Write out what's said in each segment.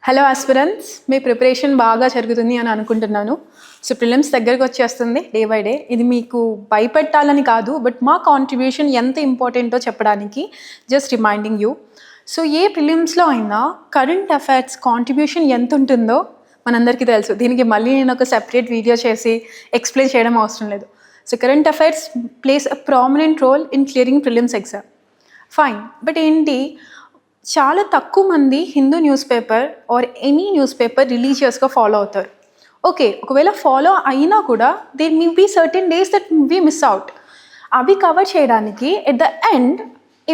Hello aspirants, మీ preparation బాగా జరుగుతుంది అని అనుకుంటున్నాను. సో ప్రిలిమ్స్ దగ్గరకు వచ్చేస్తుంది డే బై డే. ఇది మీకు భయపెట్టాలని కాదు, బట్ మా కాంట్రిబ్యూషన్ ఎంత ఇంపార్టెంటో చెప్పడానికి జస్ట్ రిమైండింగ్ యూ. సో ఏ ప్రిలిమ్స్లో అయినా కరెంట్ అఫైర్స్ కాంట్రిబ్యూషన్ ఎంత ఉంటుందో మనందరికీ తెలుసు. దీనికి మళ్ళీ నేను ఒక సెపరేట్ వీడియో చేసి ఎక్స్ప్లెయిన్ చేయడం అవసరం లేదు. So current affairs plays a prominent role in clearing prelims exam. Fine, but ఏంటి, చాలా తక్కువ మంది Hindu newspaper or any newspaper రిలీజియస్గా ఫాలో అవుతారు. ఓకే, ఒకవేళ ఫాలో అయినా కూడా there may be certain days that we miss out. అవి కవర్ చేయడానికి at the end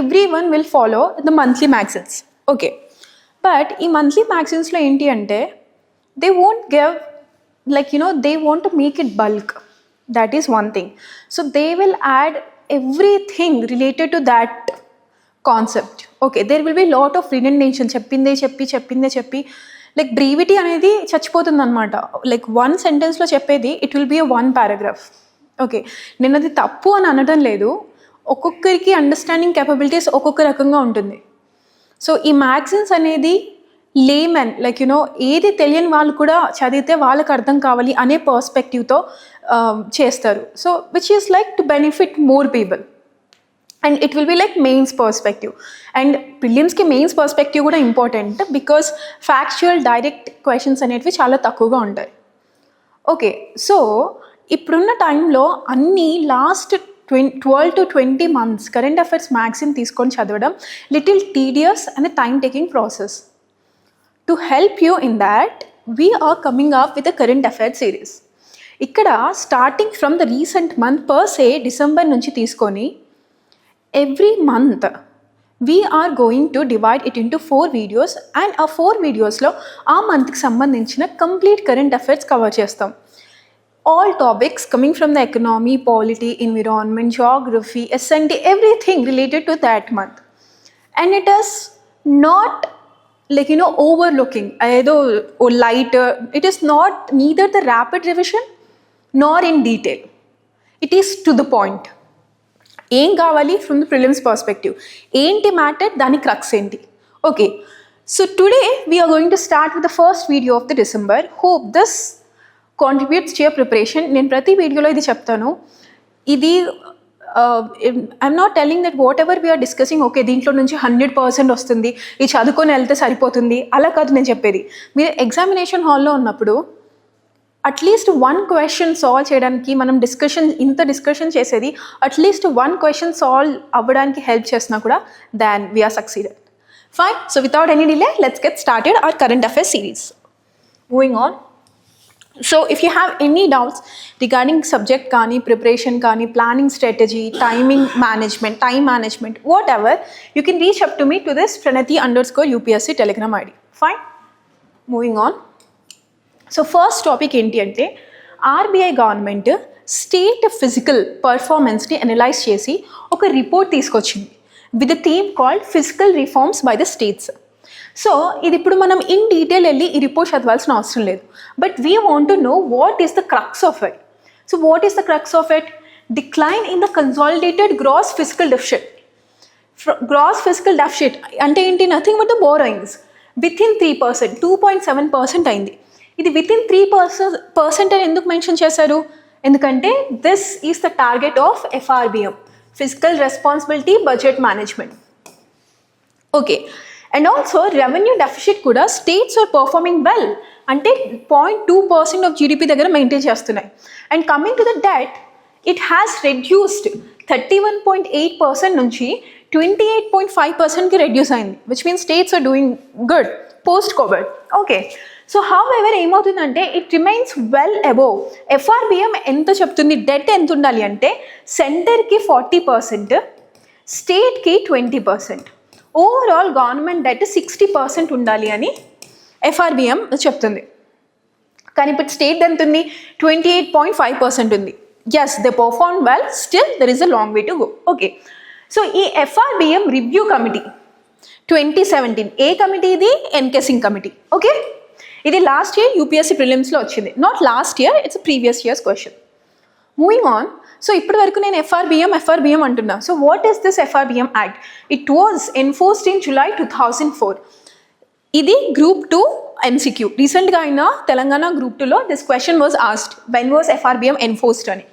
everyone will follow the monthly magazines. Okay, but ఈ monthly మ్యాగజైన్స్లో ఏంటి అంటే they won't give they want to make it bulk. That is one thing. So they will add everything related to that concept. Okay, there will be lot of redundancy. చెప్పిందే చెప్పి like బ్రీవిటీ అనేది చచ్చిపోతుంది అనమాట. Like one సెంటెన్స్లో చెప్పేది it will B one paragraph. Okay, నేను అది తప్పు అని అనడం లేదు, ఒక్కొక్కరికి అండర్స్టాండింగ్ కేపబిలిటీస్ ఒక్కొక్క రకంగా ఉంటుంది. సో ఈ మ్యాగజైన్స్ అనేది లేమెన్ ఏది తెలియని వాళ్ళు కూడా చదివితే వాళ్ళకి అర్థం కావాలి అనే పర్స్పెక్టివ్తో చేస్తారు. So which is like to benefit more people. And it will be like mains perspective. And ప్రిలిమ్స్కి మెయిన్స్ పర్స్పెక్టివ్ కూడా important, because factual direct questions అనేటివి చాలా తక్కువగా ఉంటాయి. ఓకే, సో ఇప్పుడున్న టైంలో అన్నీ last 12 to 20 months current affairs magazine తీసుకొని చదవడం little tedious and time taking process. To help you in that we are coming up with a current affairs series. ఇక్కడ starting from the recent month per say December నుంచి తీసుకొని every month we are going to divide it into 4 videos, and ఆ 4 videosలో ఆ మంత్కి సంబంధించిన complete current affairs cover చేస్తాం. All topics coming from the economy, polity, environment, geography, SNT, everything related to that month. And it is not overlooking ఏదో light. It is not neither the rapid revision nor in detail. It is to the point. ఏం కావాలి from the prelims perspective, ఏంటి matter, దాని crux ఏంటి. Okay, so today we are going to start with the first video of the December. Hope this contributes to your preparation. నేను ప్రతి వీడియోలో ఇది చెప్తాను. ఇది I'm not telling that whatever we are discussing okay దీంట్లో నుంచి 100% వస్తుంది, ఇది చదువుకొని వెళ్తే సరిపోతుంది, అలా కాదు నేను చెప్పేది. మీరు ఎగ్జామినేషన్ హాల్లో ఉన్నప్పుడు అట్లీస్ట్ 1 క్వశ్చన్ సాల్వ్ చేయడానికి మనం ఇంత డిస్కషన్ చేసేది అట్లీస్ట్ 1 క్వశ్చన్ సాల్వ్ అవ్వడానికి హెల్ప్ చేసినా కూడా then we are succeeded. Fine, so without any delay let's get started our current affairs series. Moving on. So if you have any doubts regarding subject కానీ, preparation కానీ, planning strategy, time management, whatever, you can reach up to me to this Pranati_UPSC telegram ID. Fine, moving on. So first topic ఏంటి అంటే RBI government state fiscal పర్ఫార్మెన్స్ని analyse చేసి ఒక report తీసుకొచ్చింది with the theme called physical reforms by the states. So ఇది ఇప్పుడు మనం in detail వెళ్ళి ఈ రిపోర్ట్ చదవాల్సిన అవసరం లేదు, but we want to know what is the crux of it. So what is the crux of it? Decline in the consolidated gross fiscal deficit. Gross fiscal deficit అంటే ఏంటి? Nothing but the borrowings within 3%, 2.7% అయింది. ఇది with in 3% అని ఎందుకు mention చేశారు? ఎందుకంటే this is the target of FRBM, fiscal responsibility budget management. Okay, and also revenue deficit కూడా states are performing well, అంటే 0.2% ఆఫ్ GDP దగ్గర మెయింటైన్ చేస్తున్నాయి. And coming to the debt, it has reduced 31.8% నుంచి 28.5%కి reduce అయింది, which means states are doing good post covid. Okay, so however ఏమవుతుందంటే it remains well above. FRBM ఎంత చెప్తుంది debt ఎంత ఉండాలి అంటే సెంటర్కి 40%, స్టేట్కి 20%, ఓవరాల్ గవర్నమెంట్ డెట్ 60% ఉండాలి అని FRBM చెప్తుంది. కానీ ఇప్పుడు స్టేట్ ఎంత ఉంది? 28.5% ఉంది. Yes, they perform well, still there is a long way to go. Okay, so ఈ FRBM రివ్యూ కమిటీ 2017 ఏ కమిటీ? ఇది ఎన్కేసింగ్ కమిటీ. ఓకే, ఇది లాస్ట్ ఇయర్ UPSC ప్రిలిమ్స్లో వచ్చింది. Not lost year, it's previous years question. Moving on. So ఇప్పటి వరకు నేను FRBM అంటున్నా. So what is this FRBM act? It was enforced in July 2004. ఇది Group 2 MCQ రీసెంట్గా అయిన తెలంగాణ గ్రూప్ 2లో this question was asked, when was FRBM enforced అని,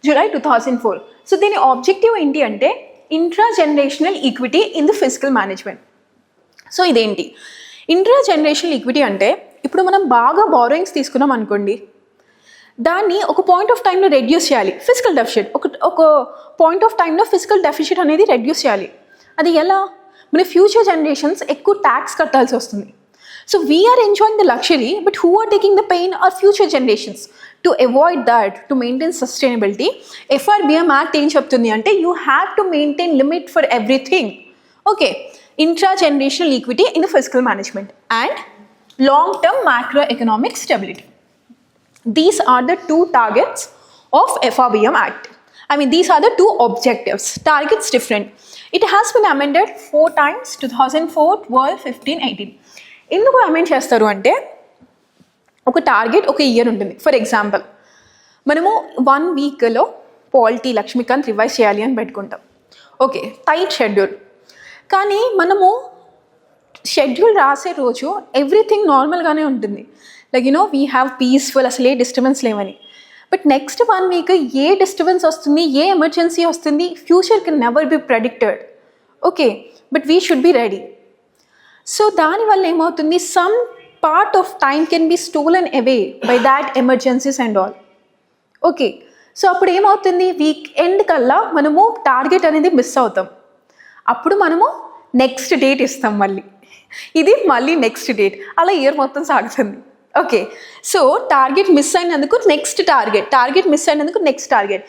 July 2004. So దీని ఆబ్జెక్టివ్ ఏంటి అంటే intra generational equity in the physical management. So ఇదేంటి intra generational equity అంటే, ఇప్పుడు మనం బాగా బారోయింగ్స్ తీసుకున్నాం అనుకోండి, దాన్ని ఒక పాయింట్ ఆఫ్ టైంలో రెడ్యూస్ చేయాలి. ఫిజికల్ డెఫిషిట్ ఒక పాయింట్ ఆఫ్ టైంలో ఫిజికల్ డెఫిషిట్ అనేది రెడ్యూస్ చేయాలి. అది ఎలా? మన ఫ్యూచర్ జనరేషన్స్ ఎక్కువ ట్యాక్స్ కట్టాల్సి వస్తుంది. So we are enjoying the luxury, but who are taking the pain our future generations. To avoid that, to maintain sustainability, FRBM act ఏం చెప్తుంది అంటే you have to maintain limit for everything. Okay, intra generational equity in the fiscal management and long term macro economic stability. These are the two targets of FRBM Act. I mean, these are the two objectives. Targets different. It has been amended 4 times, 2004, 12, 15, 18. ఎందుకు amend చేస్తారు అంటే, ఒక target ఒక year ఉంటుంది. For example, మనము 1 వీక్లో polity Lakshmikanth revise చేయాలి అని పెట్టుకుంటాం. Okay, tight schedule. కానీ మనము షెడ్యూల్ రాసే రోజు ఎవ్రీథింగ్ నార్మల్గానే ఉంటుంది. లైక్ వీ హ్యావ్ పీస్ఫుల్, అసలు ఏ డిస్టర్బెన్స్ లేవని. But next 1 week A disturbance వస్తుంది, ఏ ఎమర్జెన్సీ వస్తుంది, future can never be predicted. Okay, but we should be ready. So దానివల్ల ఏమవుతుంది, some part of time can be stolen away by that emergencies and all. Okay, so అప్పుడు ఏమవుతుంది, week end కల్లా మనము target అనేది miss అవుతాం. అప్పుడు మనము నెక్స్ట్ డేట్ ఇస్తాం, ఇది మళ్ళీ నెక్స్ట్ డేట్, అలా ఇయర్ మొత్తం సాగుతుంది. ఓకే, సో టార్గెట్ మిస్ అయినందుకు నెక్స్ట్ టార్గెట్ మిస్ అయినందుకు నెక్స్ట్ టార్గెట్.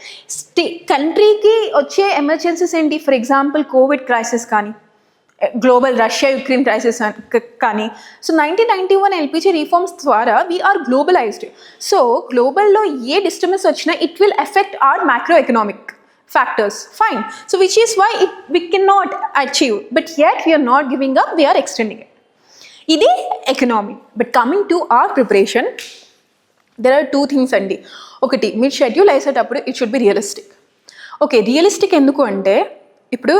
కంట్రీకి వచ్చే ఎమర్జెన్సీస్ ఏంటి? ఫర్ ఎగ్జాంపుల్ కోవిడ్ క్రైసిస్ కానీ, గ్లోబల్ రష్యా యుక్రెయిన్ క్రైసిస్ కానీ. సో 1991 LPG రిఫార్మ్స్ ద్వారా వీఆర్ గ్లోబలైజ్డ్. సో గ్లోబల్లో ఏ డిస్టర్బెన్స్ వచ్చినా it will effect our macro economic factors. Fine. So which is why we cannot achieve, but yet we are not giving up, we are extending it. Idi economy. But coming to our preparation, there are 2 things andi. Okati, mid schedule ayesetappudu it should be realistic. Okay, realistic enduku ante ippudu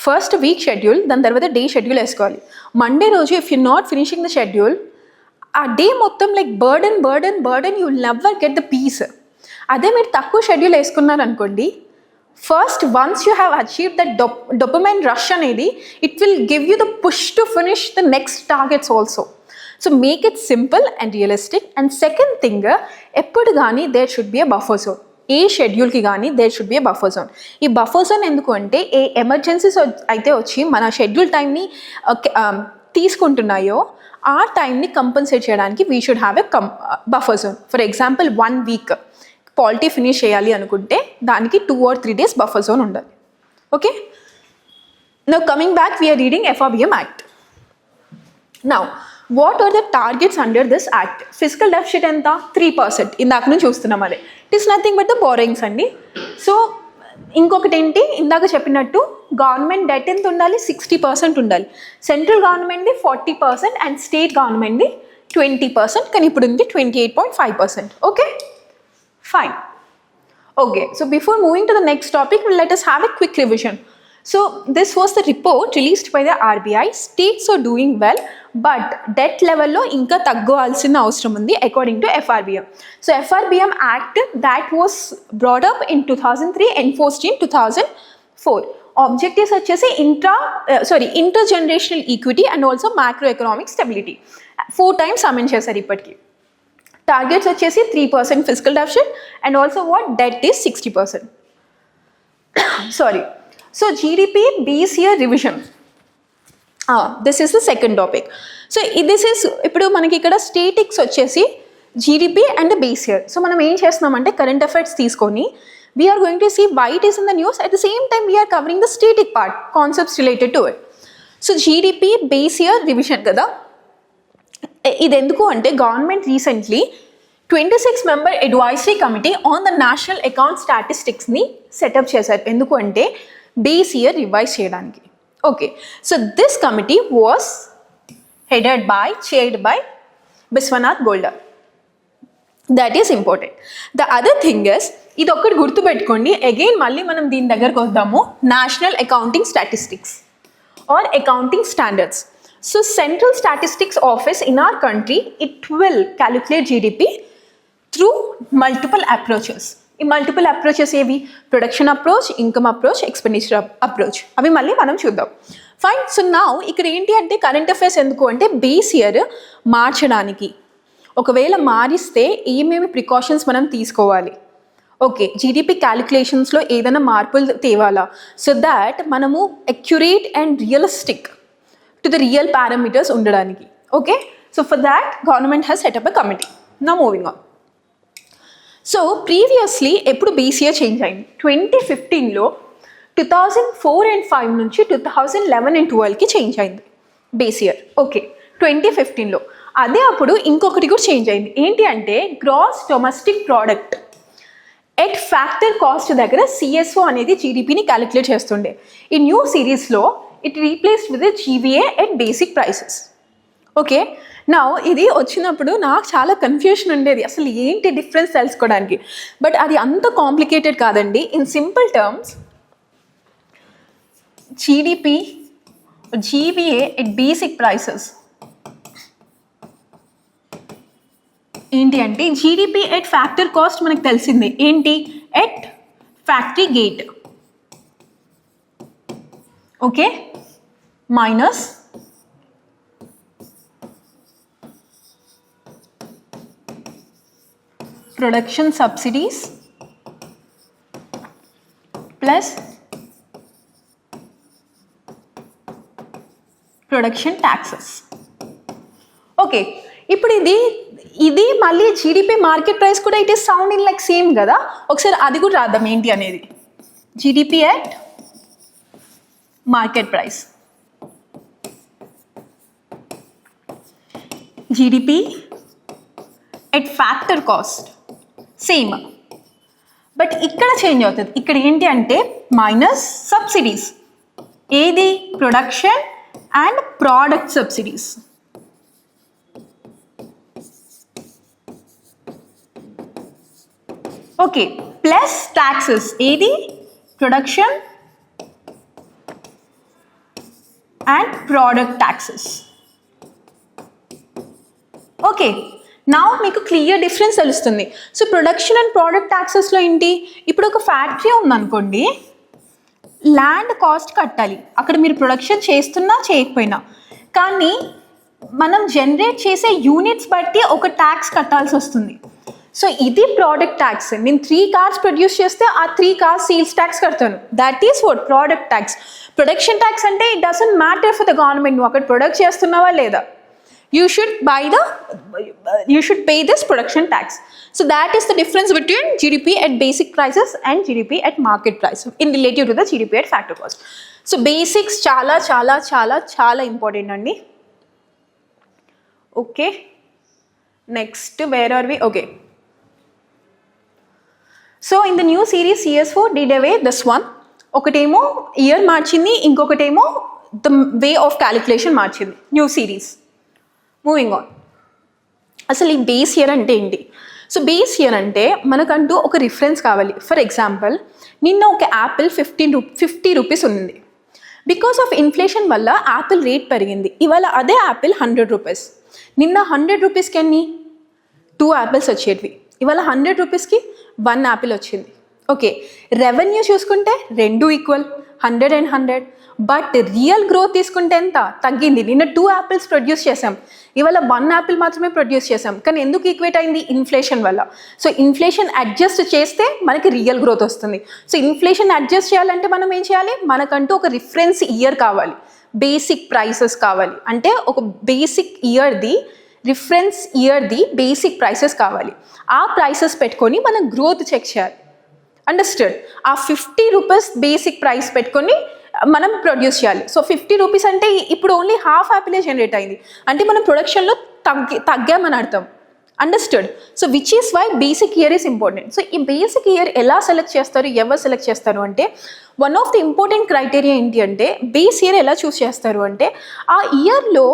first week schedule, dan tarvata day schedule esukovali. Monday roju if you not finishing the schedule, ఆ day మొత్తం like burden, you will never get the peace. అదే మీరు తక్కువ schedule వేసుకున్నారు అనుకోండి, first once you have achieved that dopamine rush అనేది, it will give you the push to finish the next targets also. So make it simple and realistic. And second thing, ఎప్పుడు కానీ there should be a buffer zone. ఏ షెడ్యూల్కి కానీ there should be a buffer zone. ఈ buffer zone ఎందుకు అంటే, ఏ emergencies అయితే వచ్చి మన షెడ్యూల్ టైంని తీసుకుంటున్నాయో ఆ టైంని కంపన్సేట్ చేయడానికి we should have a buffer zone. For example 1 week polity finish చేయాలి అనుకుంటే దానికి 2 or 3 days బఫర్ జోన్ ఉండాలి. Okay, now coming back, we're reading FRBM act. Now what are the targets under this act? Fiscal deficit ఎంత? 3%. ఇందాక నుంచి చూస్తున్నాం అదే. It is nothing but the borrowings అండి. సో ఇంకొకటి ఏంటి, ఇందాక చెప్పినట్టు గవర్నమెంట్ డెట్ ఎంత ఉండాలి? 60% ఉండాలి. సెంట్రల్ గవర్నమెంట్ది 40% అండ్ స్టేట్ గవర్నమెంట్ది 20%, కానీ ఇప్పుడు ఉంది 28.5%. Okay, fine. Okay, so before moving to the next topic, let us have a quick revision. So this was the report released by the RBI. States are doing well, but debt level lo inka taggovalsina avasram undi according to FRBM. So FRBM Act that was brought up in 2003, enforced in 2004. Objectives vachesi intergenerational equity and also macroeconomic stability. 4 times amend chesaru ippatiki. Targets వచ్చేసి 3% fiscal deficit and also what debt is 60%. Sorry. So GDP base year revision, this is the second topic. So this is ఇప్పుడు మనకి ఇక్కడ statics వచ్చేసి GDP and base year. So మనం ఏం చేస్తున్నామంటే current affairs తీసుకొని we're going to see why it is in the news, at the same time we're covering the static part, concepts related to it. So GDP base year revision కదా. ఇది ఎందుకు అంటే, government recently 26 member advisory committee on the national account స్టాటిస్టిక్స్ని set up చేశారు. ఎందుకు అంటే base year revise చేయడానికి. Okay, so this committee was chaired by Biswanath Golder. That is important. The other thing is, ఇది ఒక్కటి గుర్తుపెట్టుకోండి, అగైన్ మళ్ళీ మనం దీని దగ్గరకు వద్దాము, national accounting statistics or accounting standards. So Central Statistics Office in our country, it will calculate GDP through multiple approaches. ఈ multiple approaches ఏవి? Production approach, income approach, expenditure approach. అవి మళ్ళీ మనం చూద్దాం. ఫైన్. సో నౌ ఇక్కడ ఏంటి అంటే current affairs ఎందుకు అంటే బేస్ ఇయర్ మార్చడానికి, ఒకవేళ మారిస్తే ఏమేమి ప్రికాషన్స్ మనం తీసుకోవాలి, ఓకే, జీడిపి క్యాలిక్యులేషన్స్లో ఏదైనా మార్పులు తేవాలా, సో దాట్ మనము accurate and realistic to the real parameters ఉండడానికి. Okay, so for that government has set up a committee. Now moving on. So previously ఎప్పుడు బేస్ ఇయర్ చేంజ్ అయింది? 2015లో 2004 and 5 నుంచి 2011 and 12కి చేంజ్ అయింది బేస్ ఇయర్. ఓకే, 2015లో. అదే అప్పుడు ఇంకొకటి కూడా చేంజ్ అయింది. ఏంటి అంటే gross domestic product at factor cost దగ్గర సిఎస్ఓ అనేది జీడిపిని క్యాలిక్యులేట్ చేస్తుండే. ఈ న్యూ సిరీస్లో it replaced with GVA at basic prices. Okay, నా ఇది వచ్చినప్పుడు నాకు చాలా కన్ఫ్యూషన్ ఉండేది, అసలు ఏంటి డిఫరెన్స్ తెలుసుకోవడానికి. బట్ అది అంత కాంప్లికేటెడ్ కాదండి. In simple terms, GDP GVA at basic prices ఏంటి అంటే జీడిపి ఎట్ ఫ్యాక్టర్ కాస్ట్ మనకు తెలిసిందే. ఏంటి? At factory gate. Okay, minus production subsidies plus production taxes. Okay, ఇప్పుడు ఇది మళ్ళీ జీడిపి మార్కెట్ ప్రైస్ కూడా it is sounding like same కదా. ఒకసారి అది కూడా రాద్దాం ఏంటి అనేది. GDP at market price, GDP at factor cost same, but ఇక్కడ చేంజ్ అవుతుంది. ఇక్కడ ఏంటి అంటే మైనస్ సబ్సిడీస్. ఏది? Production and product subsidies. Okay, plus taxes. ఏది? Production and product taxes. Okay, నా మీకు క్లియర్ డిఫరెన్స్ తెలుస్తుంది. సో ప్రొడక్షన్ అండ్ ప్రోడక్ట్ ట్యాక్సెస్లో ఏంటి? ఇప్పుడు ఒక ఫ్యాక్టరీ ఉందనుకోండి, ల్యాండ్ కాస్ట్ కట్టాలి అక్కడ మీరు ప్రొడక్షన్ చేస్తున్నా చేయకపోయినా, కానీ మనం జనరేట్ చేసే యూనిట్స్ బట్టి ఒక ట్యాక్స్ కట్టాల్సి వస్తుంది. సో ఇది ప్రోడక్ట్ ట్యాక్స్. నేను 3 cars ప్రొడ్యూస్ చేస్తే ఆ 3 cars సేల్స్ ట్యాక్స్ కడతాను. That is what product tax. Production tax అంటే it doesn't matter for the government, నువ్వు అక్కడ ప్రొడక్ట్ చేస్తున్నావా లేదా, you should pay this production tax. So that is the difference between GDP at basic prices and GDP at market price in relative to the GDP at factor cost. So basics చాలా చాలా చాలా చాలా important అండి. Okay, next where are we? Okay, so in the new series CS4 did away this one. ఒకటేమో year మార్చింది, ఇంకొకటేమో the way of calculation మార్చింది. New series. Moving on. అసలు ఈ బేస్ ఇయర్ అంటే ఏంటి? సో బేస్ ఇయర్ అంటే మనకంటూ ఒక రిఫరెన్స్ కావాలి. ఫర్ ఎగ్జాంపుల్, నిన్న ఒక యాపిల్ 50 రూపీస్ ఉంది. బికాస్ ఆఫ్ ఇన్ఫ్లేషన్ వల్ల యాపిల్ రేట్ పెరిగింది. ఇవాళ అదే యాపిల్ 100 రూపీస్. నిన్న 100 రూపీస్కి ఎన్ని? 2 యాపిల్స్ వచ్చేటివి. ఇవాళ 100 రూపీస్కి 1 యాపిల్ వచ్చింది. ఓకే, రెవెన్యూ చూసుకుంటే 2 equal, 100 and 100. But real growth తీసుకుంటే ఎంత? తగ్గింది. నిన్న 2 యాపిల్స్ ప్రొడ్యూస్ చేసాం, ఇవాళ 1 యాపిల్ మాత్రమే ప్రొడ్యూస్ చేసాం. కానీ ఎందుకు ఈక్వేట్ అయింది? ఇన్ఫ్లేషన్ వల్ల. సో ఇన్ఫ్లేషన్ అడ్జస్ట్ చేస్తే మనకి రియల్ గ్రోత్ వస్తుంది. సో ఇన్ఫ్లేషన్ అడ్జస్ట్ చేయాలంటే మనం ఏం చేయాలి? మనకంటూ ఒక రిఫరెన్స్ ఇయర్ కావాలి, బేసిక్ ప్రైసెస్ కావాలి. అంటే ఒక బేసిక్ ఇయర్ది, రిఫరెన్స్ ఇయర్ది బేసిక్ ప్రైసెస్ కావాలి. ఆ ప్రైసెస్ పెట్టుకొని మనం గ్రోత్ చెక్ చేయాలి. అండర్స్టూడ్? ఆ 50 రూపీస్ బేసిక్ ప్రైస్ పెట్టుకొని మనం ప్రొడ్యూస్ చేయాలి. సో 50 రూపీస్ అంటే ఇప్పుడు ఓన్లీ హాఫ్ యాపిలే జనరేట్ అయింది అంటే మనం ప్రొడక్షన్లో తగ్గామని అర్థం. Understood? So which is why basic year is important. So ఈ బేసిక్ ఇయర్ ఎలా సెలెక్ట్ చేస్తారు, ఎవరు సెలెక్ట్ చేస్తారు అంటే one of the important criteria ఏంటి అంటే బేస్ ఇయర్ ఎలా చూస్ చేస్తారు అంటే ఆ ఇయర్లో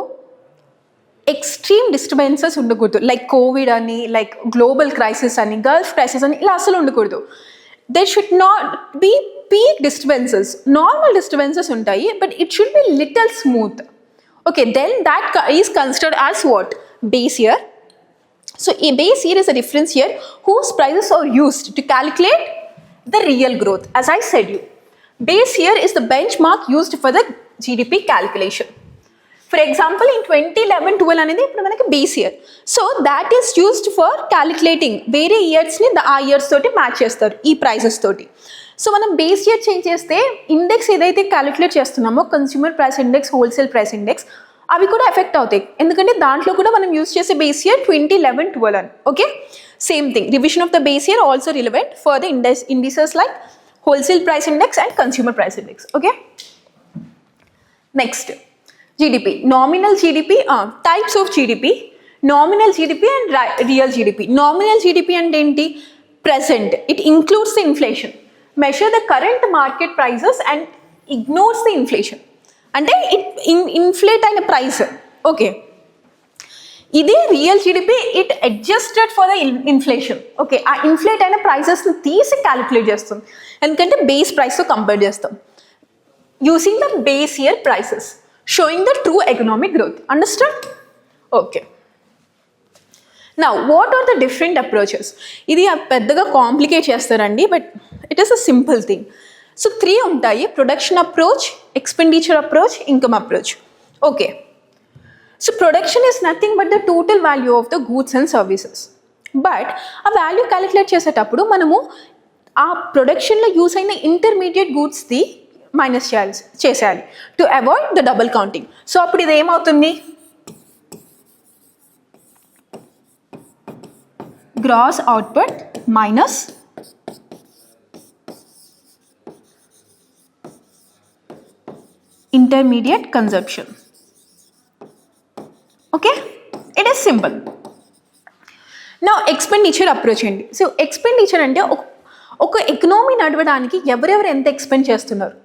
ఎక్స్ట్రీమ్ డిస్టర్బెన్సెస్ ఉండకూడదు. లైక్ కోవిడ్ అని, లైక్ గ్లోబల్ క్రైసిస్ అని, గల్ఫ్ క్రైసిస్ అని, ఇలా అసలు ఉండకూడదు. there should not be peak disturbances. Normal disturbances ఉంటాయి, but it should be little smooth. Okay, then that is considered as what? Base year. So a base year is a reference year whose prices are used to calculate the real growth. As I said you, base year is the benchmark used for the GDP calculation. For example, in 2011-12 అనేది ఇప్పుడు మనకి base year. So that is used for calculating వేరే ఇయర్స్ని ఆ years తోటి match చేస్తారు ఈ prices తోటి. So మనం బేస్ ఇయర్ చేంజ్ చేస్తే ఇండెక్స్ ఏదైతే క్యాలిక్యులేట్ చేస్తున్నామో consumer price index, wholesale price index, అవి కూడా ఎఫెక్ట్ అవుతాయి. ఎందుకంటే దాంట్లో కూడా మనం యూజ్ చేసే బేస్ ఇయర్ 2011-12 అని. Okay, same thing, revision of the base year also relevant for the indices like wholesale price index and consumer price index. Okay, next GDP, nominal GDP, types of GDP, nominal GDP and real GDP. Nominal GDP and enti present, it includes the inflation, measure the current market prices and ignores the inflation. Ante it inflate aina price. Okay, ఇది real GDP, it adjusted for the inflation. Okay, ఆ inflate అయిన ప్రైసెస్ని తీసి calculate చేస్తుంది, ఎందుకంటే base ప్రైస్తో compare చేస్తాం using the base year prices, showing the true economic growth. Understood? Okay. Now, what are the different approaches? ఇది పెద్దగా కాంప్లికేట్ చేస్తారండి, but it is a simple thing. So 3 ఉంటాయి: production approach, expenditure approach, income approach. Okay, so production is nothing but the total value of the goods and services. But ఆ value calculate చేసేటప్పుడు మనము ఆ ప్రొడక్షన్లో use అయిన intermediate గూడ్స్ది minus చేసేయాలి to avoid the double counting. So అప్పుడు ఇది ఏమవుతుంది? Gross output minus intermediate consumption. Okay, it is simple. నా ఎక్స్పెండిచర్ అప్రోచ్ అండి. సో ఎక్స్పెండిచర్ అంటే ఒక ఎకనామీ నడవడానికి ఎవరెవరు ఎంత ఎక్స్పెండ్ చేస్తున్నారు.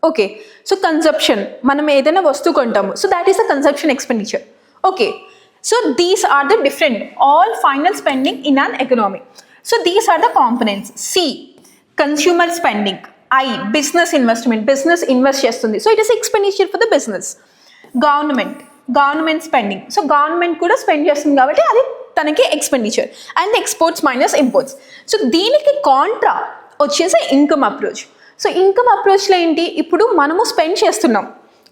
ఓకే, సో కన్సంప్షన్, మనం ఏదైనా వస్తువు కొంటాము, so that is the consumption expenditure. Okay, so these are the different all final spending in an economy. So these are the components. C, consumer spending. I, business investment, business invest చేస్తుంది, so it is expenditure for the business. Government spending, so government కూడా spend చేస్తుంది కాబట్టి అది తనకి ఎక్స్పెండిచర్. And exports minus imports. So దీనికి contra వచ్చేసి income approach. So income అప్రోచ్లో ఏంటి, ఇప్పుడు మనము స్పెండ్ చేస్తున్నాం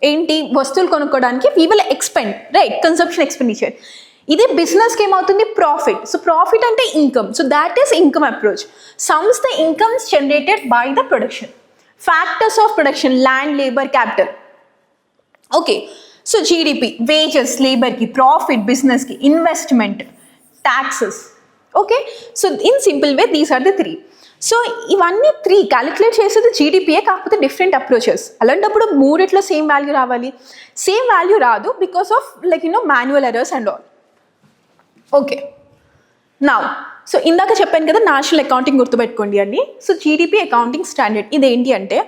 ఏంటి, వస్తువులు కొనుక్కోవడానికి, we will expend, right, consumption expenditure. ఇదే బిజినెస్కి ఏమవుతుంది, ప్రాఫిట్. సో ప్రాఫిట్ అంటే income, so that is income approach. Sums the incomes generated by the production. Factors of production, land, labour, capital. Okay, so GDP, wages లేబర్కి, profit బిజినెస్కి, investment, taxes. Okay, so in simple way these are the 3. So ఇవన్నీ 3 calculate చేసేది జీడిపియే, కాకపోతే different approaches. అలాంటప్పుడు మూడిట్లో same value రావాలి, same value రాదు because of like manual errors and all. Okay, now so ఇందాక చెప్పాను కదా నేషనల్ అకౌంటింగ్ గుర్తుపెట్టుకోండి అండి. సో జీడిపి అకౌంటింగ్ స్టాండర్డ్ ఇదేంటి అంటే,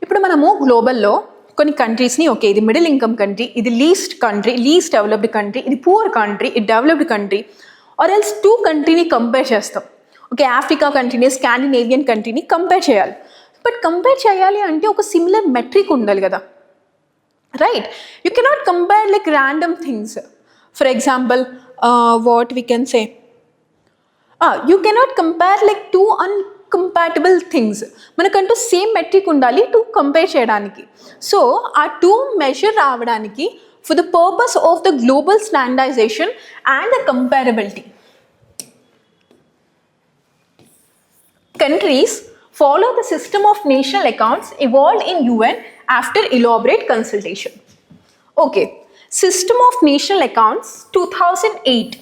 ఇప్పుడు మనము గ్లోబల్లో కొన్ని కంట్రీస్ని, ఓకే ఇది మిడిల్ ఇన్కమ్ కంట్రీ, ఇది least country, least developed country, ఇది పూర్ కంట్రీ, ఇది డెవలప్డ్ కంట్రీ, ఆర్ ఎల్స్ 2 కంట్రీని కంపేర్ చేస్తాం. ఓకే, ఆఫ్రికా కంట్రీని, స్కాండినేవియన్ కంట్రీని కంపేర్ చేయాలి. బట్ కంపేర్ చేయాలి అంటే ఒక సిమిలర్ మెట్రిక్ ఉండాలి కదా, right? You cannot compare like random things. For example what we can say, you cannot compare like 2 uncompatible things. మనకంటూ సేమ్ మెట్రిక్ ఉండాలి టు కంపేర్ చేయడానికి. సో ఆ 2 మెజర్ రావడానికి for the purpose of the global standardization and the comparability. Countries follow the system of national accounts evolved in UN after elaborate consultation. Okay, system of national accounts 2008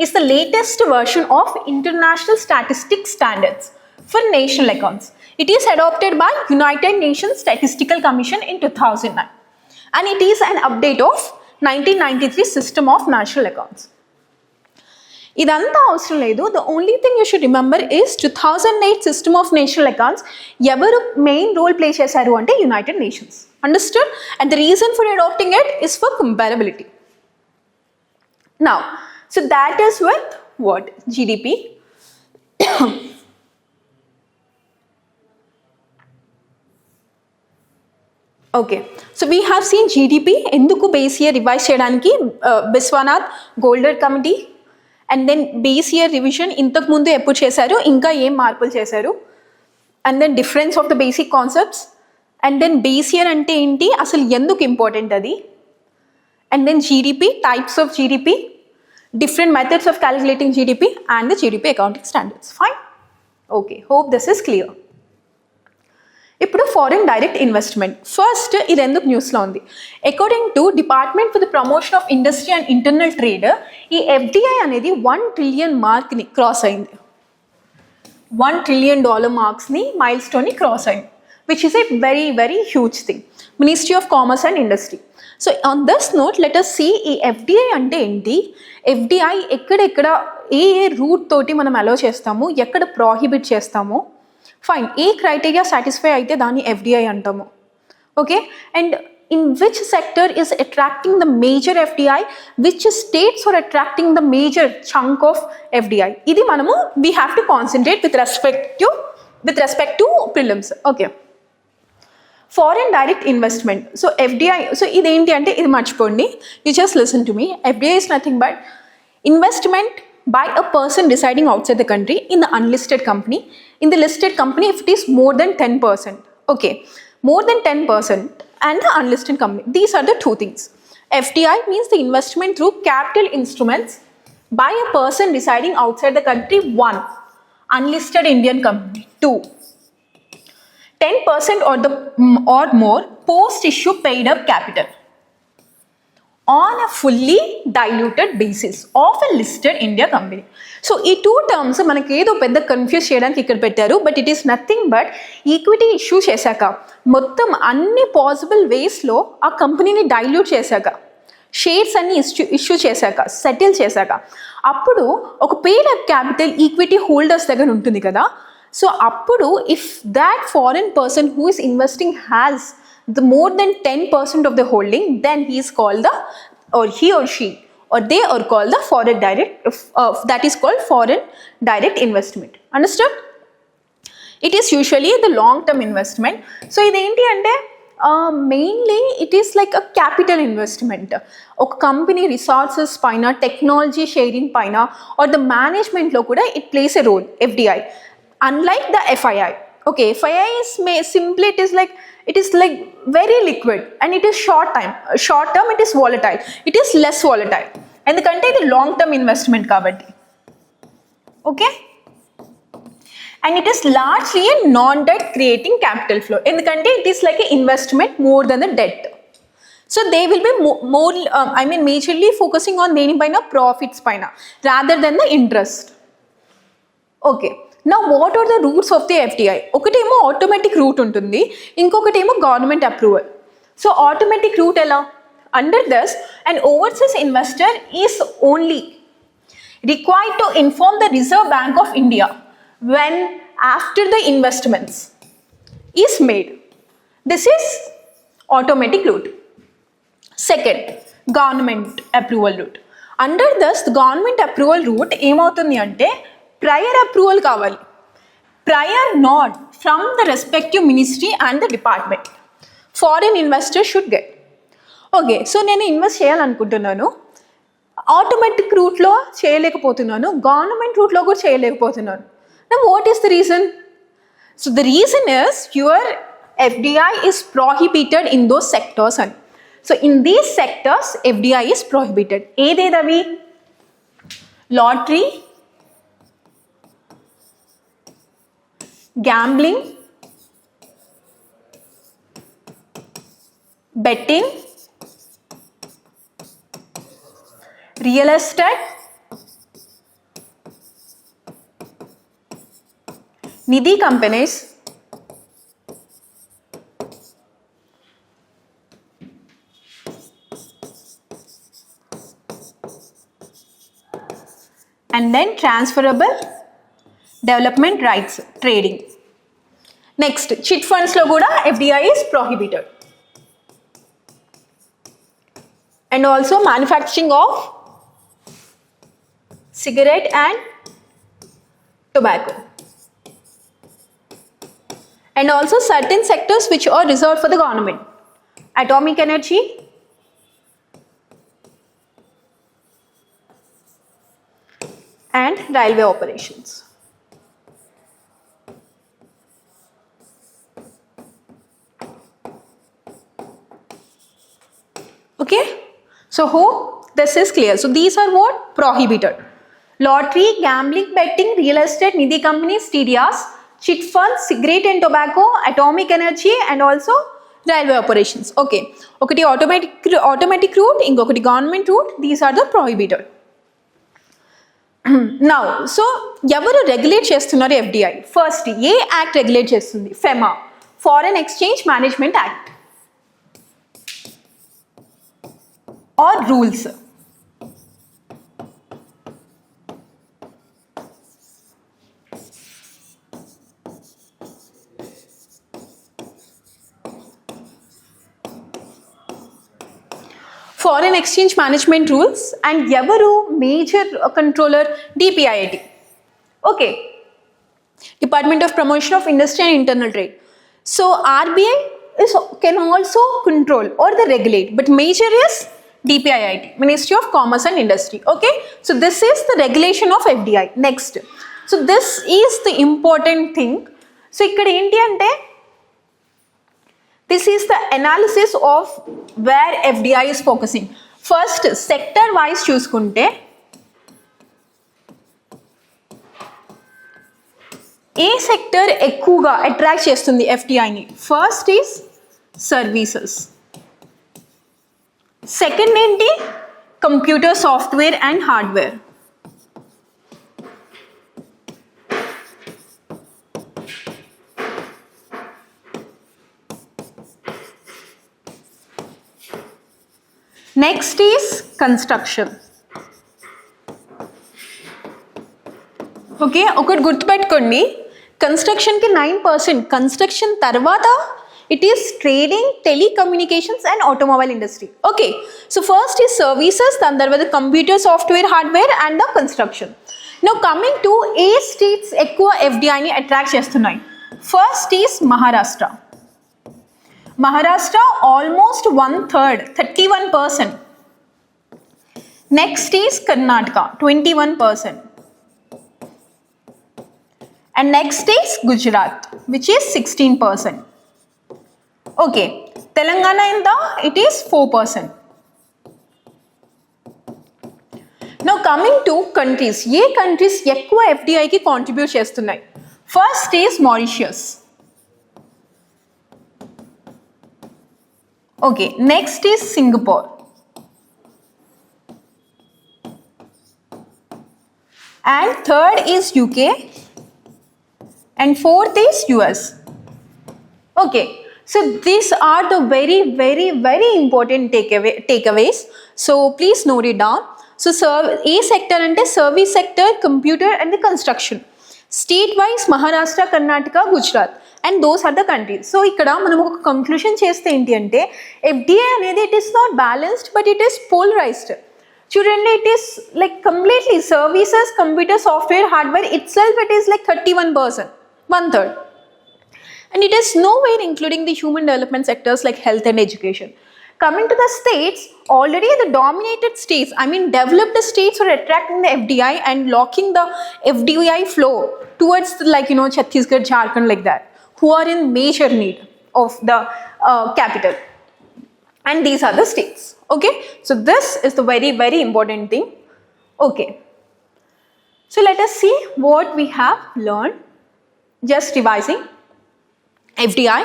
is the latest version of international statistics standards for national accounts. It is adopted by United Nations Statistical Commission in 2009. And it is an update of 1993 system of national accounts. ఇదంతా అవసరం లేదు. The only thing you should remember is 2008 system of national accounts ఎవరు main role play చేశారు అంటే United Nations. Understood? And the reason for adapting it is for comparability. Now so that is with what GDP. Okay, so we have seen GDP ఎందుకు base year revise చేయడానికి Biswanath Goldar committee, and then base year revision ఇంతకుముందు ఎప్పుడు చేశారు, ఇంకా ఏం మార్పులు చేశారు, and then difference of the basic concepts, and then base year అంటే ఏంటి, అసలు ఎందుకు ఇంపార్టెంట్ అది, and then GDP, types of GDP, different methods of calculating GDP and the GDP accounting standards. Fine. Okay, hope this is clear. ఇప్పుడు foreign direct investment first ఇది ఎందుకు న్యూస్లో ఉంది, according to department for the promotion of industry and internal trade ఈ FDI అనేది 1 trillion మార్క్ని cross అయింది, $1 trillion మార్క్స్ని mile స్టోన్ని cross అయింది, which is a very very huge thing. Ministry of commerce and industry. So on this note let us see ఈ FDI అంటే ఏంటి, FDI ఎక్కడెక్కడ ఏ route తోటి మనం అలో చేస్తాము, ఎక్కడ ప్రాహిబిట్ చేస్తాము, ఫైన్ ఏ క్రైటీరియా సాటిస్ఫై అయితే దాన్ని ఎఫ్డిఐ అంటాము. Okay, and in which sector is attracting the major FDI, which states are attracting the major chunk of FDI, ఇది మనము we have to concentrate with respect to prelims. Okay, foreign direct investment. So FDI, so ఇదేంటి అంటే ఇది మర్చిపోండి, you just listen to me. FDI is nothing but investment by a person residing outside the country in the unlisted company. In the listed company, if it is more than 10%, okay, more than 10% and the unlisted company. These are the two things. FDI means the investment through capital instruments by a person residing outside the country. 1, unlisted Indian company. 2, 10% or more post-issue paid up capital on a fully diluted basis of a listed India company. So ఈ 2 terms మనకి ఏదో పెద్ద confuse చేయడానికి ఇక్కడ పెట్టారు, but it is nothing but equity issue చేశాక మొత్తం అన్ని పాసిబుల్ వేస్లో ఆ కంపెనీని డైల్యూట్ చేశాక, షేర్స్ అన్ని ఇష్యూ చేశాక, సెటిల్ చేశాక, అప్పుడు ఒక పేడ్ అప్ క్యాపిటల్ ఈక్విటీ హోల్డర్స్ దగ్గర ఉంటుంది కదా. సో అప్పుడు if that foreign person who is investing has the more than 10% of the holding, then he is called the, or he or she or they are called the foreign direct, that is called foreign direct investment. Understood? It is usually the long term investment. So ఇది ఏంటి అంటే mainly it is like a capital investment, ఒక company resources పైన, technology sharing పైన, or the మేనేజ్మెంట్లో కూడా it plays a role FDI, unlike the FII. Okay, FII is simply it is like very liquid and it is short term, it is volatile, it is less volatile endukante idi long term investment kabatti. Okay, and it is largely a non debt creating capital flow endukante it is like a investment more than the debt. So they will be more majorly focusing on deni paina, profits paina rather than the interest. Okay, now what are the routes of the FDI? ఒకటేమో automatic route ఉంటుంది, ఇంకొకటేమో government approval. So automatic route ఎలా, under this an overseas investor is only required to inform the Reserve Bank of India when after the investments is made. This is automatic route. Second, government approval route. Under this government approval route ఏమవుతుంది అంటే prior approval కావాలి, prior not from the respective ministry and the department foreign investor should get. Okay, so నేను invest చేయాలనుకుంటున్నాను, automatic రూట్లో చేయలేకపోతున్నాను, government రూట్లో కూడా చేయలేకపోతున్నాను. Now what is the reason? So the reason is your FDI is prohibited in those sectors. And so in these sectors FDI is prohibited. ఏదేదవి, lottery, gambling, betting, real estate, nidhi companies, and then transferable development rights trading. Next, chit funds lo kuda FDI is prohibited. And also manufacturing of cigarette and tobacco. And also certain sectors which are reserved for the government. atomic energy, and railway operations. Okay, so hope this is clear. So these are what? Prohibited. Lottery, gambling, betting, real estate, nidhi companies, TDRs, chit funds, cigarette and tobacco, atomic energy, and also railway operations. Okay, okati automatic route, ingokati government route. These are the prohibited. Now, so ఎవరు regulate చేస్తున్నారు FDI? First ఏ act regulate చేస్తుంది? FEMA, foreign exchange management act. Or rules. Foreign Exchange Management Rules, and ఎవరు major controller? DPIIT. Okay, Department of Promotion of Industry and Internal Trade. So RBI can also control or the regulate, but major is DPIIT, Ministry of Commerce and Industry. Okay, so this is the regulation of FDI. Next, so this is the important thing. So ikkada enti ante this is the analysis of where FDI is focusing. First, sector wise చూసుకుంటే ఏ sector ఎక్కువగా attract చేస్తుంది FDIని? First is services. Second ఏంటి? Computer software and hardware. Next is construction. Okay, ఒకటి గుర్తుపెట్టుకోండి, కన్స్ట్రక్షన్కి 9%, construction తర్వాత it is trading, telecommunications and automobile industry. Okay, so first is services, దాని తర్వాత computer, software, hardware and the construction. Now coming to A states ఎక్కువ FDIని attract చేస్తున్నాయి? First is Maharashtra. Maharashtra almost 1/3, 31%. Next is Karnataka, 21%. And next is Gujarat, which is 16%. Okay, Telangana it is 4%. Now coming to countries, ye countries ఎక్కువ FDI కి contribute చేస్తున్నాయి? First is Mauritius. Okay, next is Singapore. And third is UK. And fourth is US. Okay, so these are the very, very, very important takeaways. So please note it down. So A sector ante service sector, computer and the construction. State wise Maharashtra, Karnataka, Gujarat, and those are the countries. So ikkada manam oka conclusion cheste enti ante FDI anedi it is not balanced but it is polarized. Chudandi, it is like completely services, computer, software, hardware itself it is like 31%, 1/3, and it is nowhere including the human development sectors like health and education. Coming to the states, already the dominated states, I mean developed states are attracting the FDI and locking the FDI flow towards the, like Chhattisgarh, Jharkhand, like that, who are in major need of the capital, and these are the states. Okay, so this is the very, very important thing. Okay, so let us see what we have learned. Just revising FDI,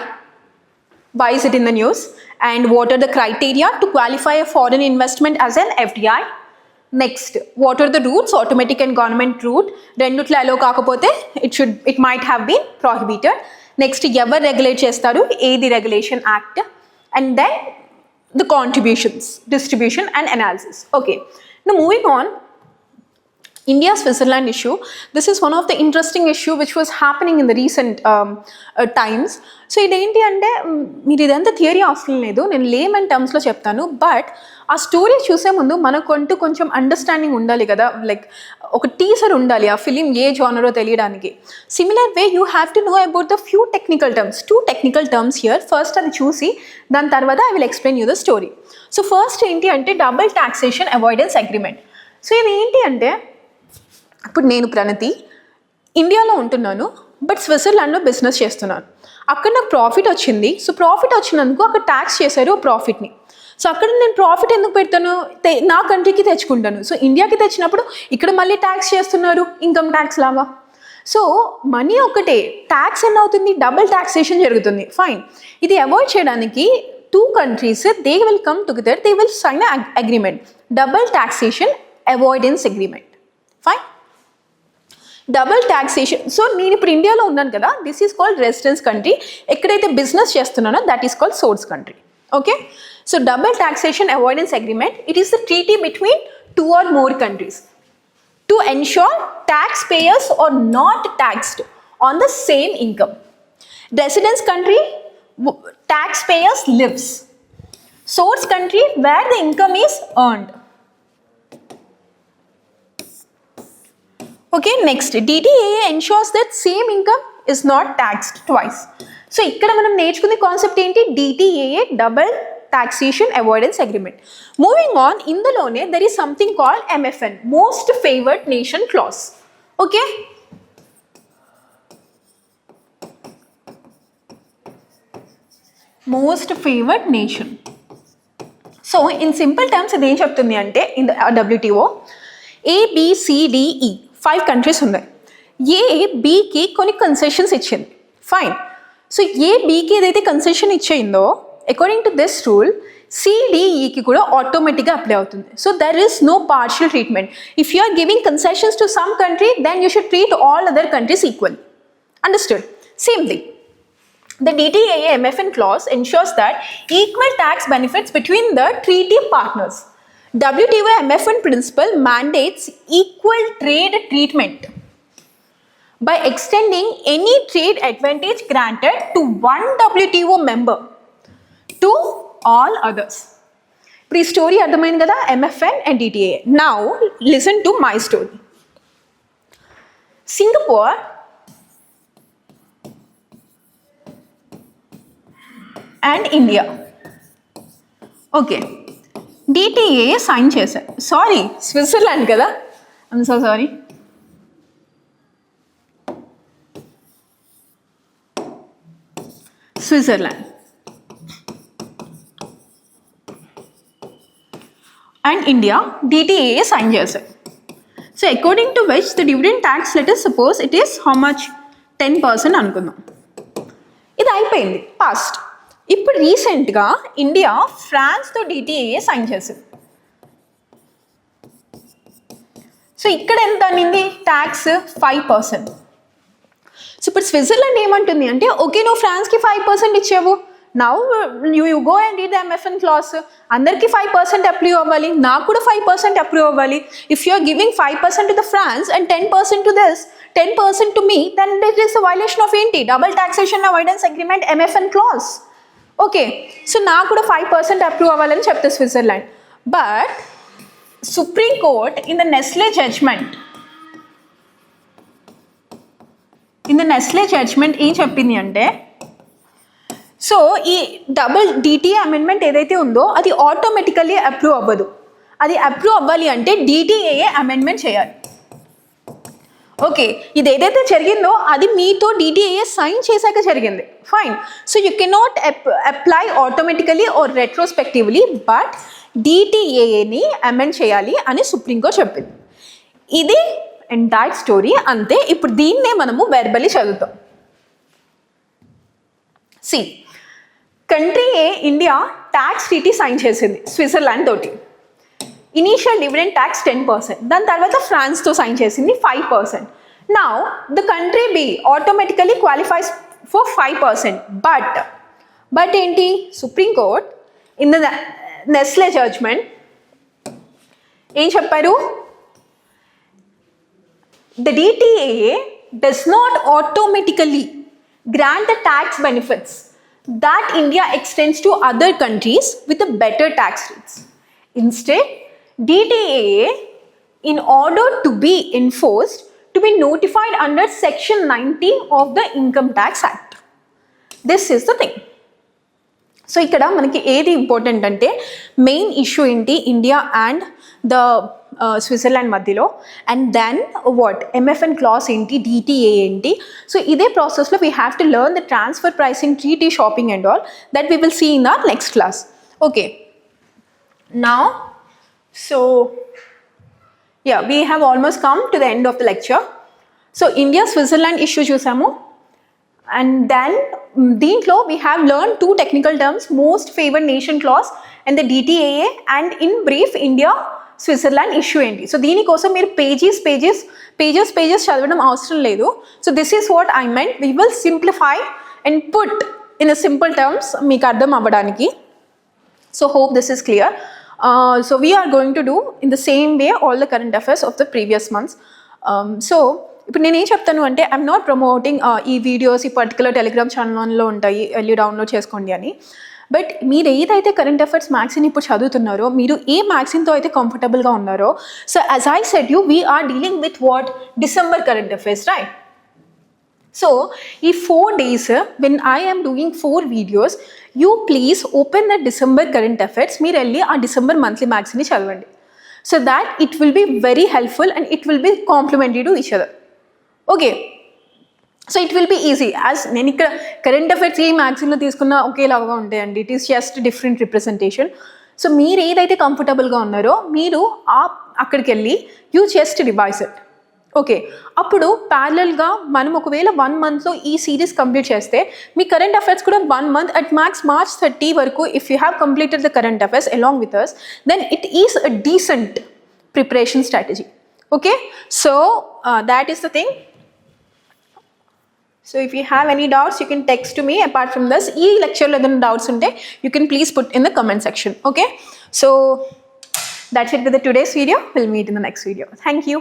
why is it in the news, and what are the criteria to qualify a foreign investment as an FDI. Next, what are the routes? Automatic and government route. Rendutlo allow kakapothe it might have been prohibited. Next, ever regulate chestaru? The Regulation Act. And then the contributions, distribution and analysis. Okay, now moving on, India Switzerland issue. This is one of the interesting issue which was happening in the recent times. So ఇదేంటి అంటే మీరు ఇదంతా theory అవసరం లేదు, నేను lemon టర్మ్స్లో చెప్తాను. But ఆ story చూసే ముందు మనకంటూ కొంచెం అండర్స్టాండింగ్ ఉండాలి కదా, లైక్ ఒక టీజర్ ఉండాలి ఆ ఫిలిం ఏ జానరో తెలియడానికి. Similar way you have to know about the few technical terms, 2 technical terms here. First అది చూసి దాని తర్వాత I will explain you the story. So first ఏంటి అంటే double taxation avoidance agreement. So ఇది ఏంటి అంటే, ఇప్పుడు నేను ప్రణతి ఇండియాలో ఉంటున్నాను, బట్ స్విట్జర్లాండ్లో బిజినెస్ చేస్తున్నాను. అక్కడ నాకు ప్రాఫిట్ వచ్చింది. సో ప్రాఫిట్ వచ్చినందుకు అక్కడ ట్యాక్స్ చేశారు ప్రాఫిట్ని. సో అక్కడ నేను ప్రాఫిట్ ఎందుకు పెడతాను, నా కంట్రీకి తెచ్చుకుంటాను. సో ఇండియాకి తెచ్చినప్పుడు ఇక్కడ మళ్ళీ ట్యాక్స్ చేస్తున్నారు, ఇన్కమ్ ట్యాక్స్ లాగా. సో మనీ ఒకటే, ట్యాక్స్ ఎన్ని అవుతుంది, డబుల్ ట్యాక్సేషన్ జరుగుతుంది. ఫైన్. ఇది అవాయిడ్ చేయడానికి 2 countries they will come together, they will sign agreement, double taxation avoidance agreement. Fine. Double taxation. So నేను ఇప్పుడు ఇండియాలో ఉన్నాను కదా, this is called residence country. ఎక్కడైతే బిజినెస్ చేస్తున్నానో that is called source country. Okay. So double taxation avoidance agreement, it is the treaty between 2 or more countries to ensure taxpayers are not taxed on the same income. Residence country, taxpayers lives. Source country, where the income is earned. Okay, next, DTAA ensures that same income is not taxed twice. So ఇక్కడ మనం నేర్చుకునే concept ఏంటి, DTAA double taxation avoidance agreement. Moving on, ఇందులోనే there is something called MFN, most favoured nation clause. Okay, most favoured nation. So in simple terms ఇది ఏం చెప్తుంది అంటే, in the WTO ABCDE 5 countries ఉన్నాయి. Bకి కొన్ని కన్సెషన్స్ ఇచ్చింది. Fine. So Bకి ఏదైతే concession ఇచ్చిందో అకార్డింగ్ టు దిస్ రూల్ CDEకి కూడా ఆటోమేటిక్గా అప్లై అవుతుంది. So there is no partial treatment. If you are giving concessions to some country, then you should treat all other countries equal. Understood? Same thing. The DTAA MFN clause ensures that equal tax benefits between the treaty partners. WTO MFN principle mandates equal trade treatment by extending any trade advantage granted to one WTO member to all others. Pre story అర్థమైంది కదా, MFN and DTAA. Now listen to my story. Singapore and India. Okay. DTAA sign చేశారు. Sorry, Switzerland కదా, I'm so sorry. Switzerland and India DTAA sign చేశారు. So according to which the dividend tax, let us suppose it is how much, 10% అనుకుందాం. ఇది అయిపోయింది, past. ఇప్పుడు రీసెంట్గా India ఫ్రాన్స్తో DTAA sign చేసింది. So ఇక్కడ ఎంత అనింది ట్యాక్స్, 5%. సో ఇప్పుడు స్విట్జర్లాండ్ ఏమంటుంది అంటే, ఓకే నువ్వు ఫ్రాన్స్కి 5% ఇచ్చావు, now you go and read the MFN clause. అందరికీ 5% అప్రూవ్ అవ్వాలి, నాకు కూడా 5% అప్రూవ్ అవ్వాలి. If you are giving 5% to the France and 10% to this, 10% to me, then it is the violation of ఏంటి, double taxation avoidance agreement MFN clause. Okay. So నాకు కూడా 5% approve అవ్వాలని చెప్తే Switzerland. But supreme court in the Nestle judgment ఏం చెప్పింది అంటే, so ఈ double DTA amendment ఏదైతే ఉందో అది ఆటోమేటికల్లీ అప్రూవ్ అవ్వదు. అది అప్రూవ్ అవ్వాలి అంటే DTAA అమెండ్మెంట్ చేయాలి. ఓకే, ఇది ఏదైతే జరిగిందో అది మీతో DTAA సైన్ చేశాక జరిగింది. Fine. So you cannot apply automatically or retrospectively, but DTAAని అమెండ్ చేయాలి అని సుప్రీంకోర్టు చెప్పింది. ఇది ఎంటైర్ స్టోరీ, అంతే. ఇప్పుడు దీన్నే మనము వెర్బలీ చదువుతాం. See, country A India tax treaty sign చేసింది స్విట్జర్లాండ్ తోటి. ఇనీషియల్ డివిడెండ్ ట్యాక్స్ 10%, దాని తర్వాత ఫ్రాన్స్తో సైన్ చేసింది 5%. Now the country B automatically qualifies for 5%. But ఏంటి, supreme court in the Nestle judgment ఏం చెప్పారు, the DTAA does not automatically grant the tax benefits that India extends to other countries with the better tax rates. Instead, DTAA, in order to be enforced, to be notified under Section 19 of the Income Tax Act. This is the thing. So ఇక్కడ మనకి ఏది important అంటే main issue ఏంటి India and the Switzerland మధ్యలో, and then what MFN clause ఏంటి, DTA ఏంటి. So ఇదే ప్రాసెస్లో we have to learn the transfer pricing, treaty shopping and all that we will see in our next class. Okay, now so yeah, we have almost come to the end of the lecture. So India Switzerland issue చూసాము, and then దీంట్లో we have learned two technical terms, most favored nation clause and the DTAA, and in brief India Switzerland issue ఏంటి. So దీనికోసం మీరు pages చదవడం అవసరం లేదు. So this is what I meant, we will simplify and put in a simple terms మీకు అర్థం అవ్వడానికి. So hope this is clear. So we are going to do in the same way all the current affairs of the previous months. So ఇప్పుడు నేను ఏం చెప్తాను అంటే I'm not promoting ఈ videos ఈ పర్టికులర్ టెలిగ్రామ్ ఛానల్లో ఉంటాయి వెళ్ళి డౌన్లోడ్ చేసుకోండి అని. బట్ మీరు ఏదైతే కరెంట్ అఫైర్స్ మ్యాగ్జిన్ ఇప్పుడు చదువుతున్నారో, మీరు ఏ మ్యాగ్జిన్తో అయితే కంఫర్టబుల్గా ఉన్నారో, so as I said you we're dealing with what December current affairs, right? So ఈ 4 days when I am doing 4 videos, you please open the December current affairs. మీరు వెళ్ళి ఆ డిసెంబర్ మంత్లీ మ్యాగ్జిన్ని చదవండి. So that it will be very helpful and it will be complementary to each other. Okay, so it will be easy. As నేను ఇక్కడ current affairs ఏ మ్యాగ్జిన్లో తీసుకున్నా ఒకేలాగా ఉంటాయండి, it is just different representation. So మీరు ఏదైతే కంఫర్టబుల్గా ఉన్నారో మీరు అక్కడికి వెళ్ళి you just revise it. Okay, అప్పుడు ప్యారలల్గా మనం ఒకవేళ 1 monthలో ఈ సిరీస్ కంప్లీట్ చేస్తే మీ కరెంట్ అఫైర్స్ కూడా 1 month అట్ మ్యాక్స్ March 30 వరకు if you have completed the current affairs along with us, then it is a decent preparation strategy. Okay, so that is the thing. So if you have any doubts, you can text to me. Apart from this, ee lecture lo edana doubts unte you can please put in the comment section. Okay, so that's it with the today's video. We'll meet in the next video. Thank you.